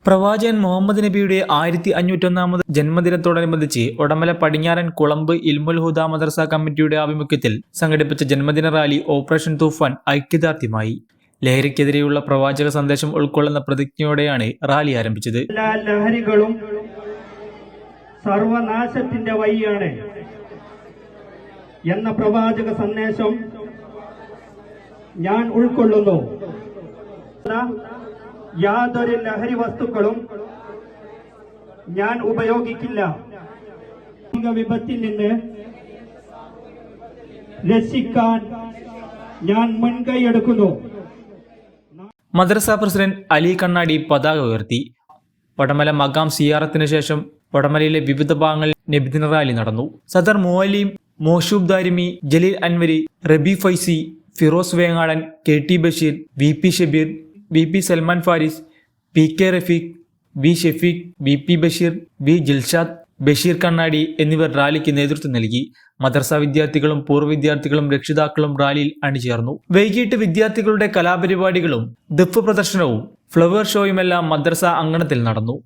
പ്രവാചകൻ മുഹമ്മദ് നബിയുടെ 1501 ജന്മദിനത്തോടനുബന്ധിച്ച് ഒടമല പടിഞ്ഞാറൻ കുളമ്പ് ഇൽമുൽ ഹുദ മദ്രസ കമ്മിറ്റിയുടെ ആഭിമുഖ്യത്തിൽ സംഘടിപ്പിച്ച ജന്മദിന റാലി ഓപ്പറേഷൻ തൂഫാൻ ഐക്യദാർഢ്യമായി. ലഹരിക്കെതിരെയുള്ള പ്രവാചക സന്ദേശം ഉൾക്കൊള്ളുന്ന പ്രതിജ്ഞയോടെയാണ് റാലി ആരംഭിച്ചത്. എല്ലാ ലഹരികളും സർവനാശത്തിന്റെ വഴിയാണ് എന്ന പ്രവാചക സന്ദേശം ഞാൻ ഉൾക്കൊള്ളുന്നു. യാതൊരു ലഹരി വസ്തുക്കളും ഞാൻ ഉപയോഗിക്കില്ല. വിപത്തിൽ നിന്ന് രക്ഷിക്കാൻ ഞാൻ മുൻകൈയെടുക്കുന്നു. മദ്രസ പ്രസിഡന്റ് അലി കണ്ണാടി പതാക ഉയർത്തി. ഒടമല മഖാം സിയാറത്തിന് ശേഷം ഒടമലയിലെ വിവിധ ഭാഗങ്ങളിൽ നബിദിന റാലി നടന്നു. സദർ മുഅല്ലിം, മോഷൂബ് ദാരിമി, ജലീൽ അൻവരി, റബി Faizy, Firoz വേങ്ങാടൻ, KT Basheer, VP Shabeer, VP Salman Faris, PK Rafeeq, B Shafeeq, VP Basheer, B Jilshad, Basheer കണ്ണാടി എന്നിവർ റാലിക്ക് നേതൃത്വം നൽകി. മദ്രസ വിദ്യാർത്ഥികളും പൂർവ്വ വിദ്യാർത്ഥികളും രക്ഷിതാക്കളും റാലിയിൽ അണിചേർന്നു. വൈകിട്ട് വിദ്യാർത്ഥികളുടെ കലാപരിപാടികളും ദഫ് പ്രദർശനവും ഫ്ലവർ ഷോയുമെല്ലാം മദ്രസ അങ്കണത്തിൽ നടന്നു.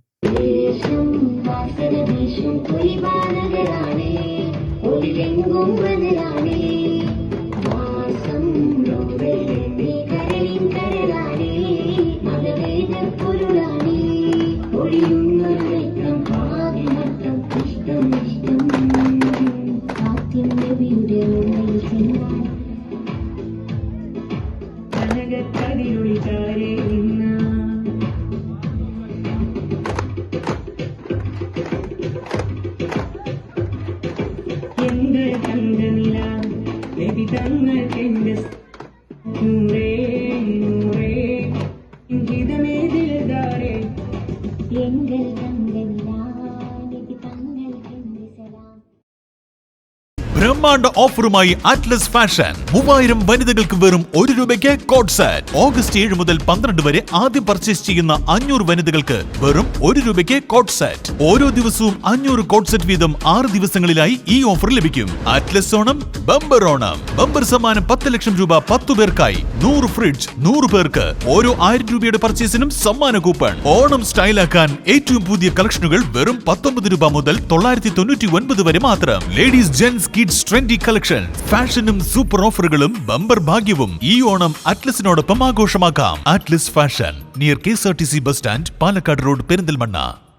ബ്രഹ്മാണ്ഡ ഓഫറുമായി അറ്റ്ലസ് ഫാഷൻ 3000 വനിതകൾക്ക് വെറും 1 രൂപയ്ക്ക് കോട്ട് സെറ്റ്. ഓഗസ്റ്റ് 7 മുതൽ 12 വരെ ആദ്യം പർച്ചേസ് ചെയ്യുന്ന 500 വനിതകൾക്ക് വെറും 1 രൂപയ്ക്ക് കോട്ട് സെറ്റ്. ഓരോ ദിവസവും 500 കോട്ട് സെറ്റ് വീതം 6 ദിവസങ്ങളിലായി ഈ ഓഫർ ലഭിക്കും. Atlas Onam bumper Onam. Bumper സമ്മാനം 10 ലക്ഷം രൂപ 10 പേർക്കായി, 100 ഫ്രിഡ്ജ് 100 പേർക്ക്. ഓരോ 1000 രൂപയുടെ പർച്ചേസിനും സമ്മാന കൂപ്പൺ. ഓണം സ്റ്റൈലാക്കാൻ ഏറ്റവും പുതിയ കളക്ഷനുകൾ വെറും 19 രൂപ മുതൽ 999 വരെ മാത്രം. Ladies, gents, kids trendy collection, ഫാഷനും സൂപ്പർ ഓഫറുകളും ബമ്പർ ഭാഗ്യവും ഈ ഓണം അറ്റ്ലസിനോടൊപ്പം ആഘോഷമാക്കാം. Atlas fashion, near KSRTC bus stand, Palakkad road, Perinthalmanna.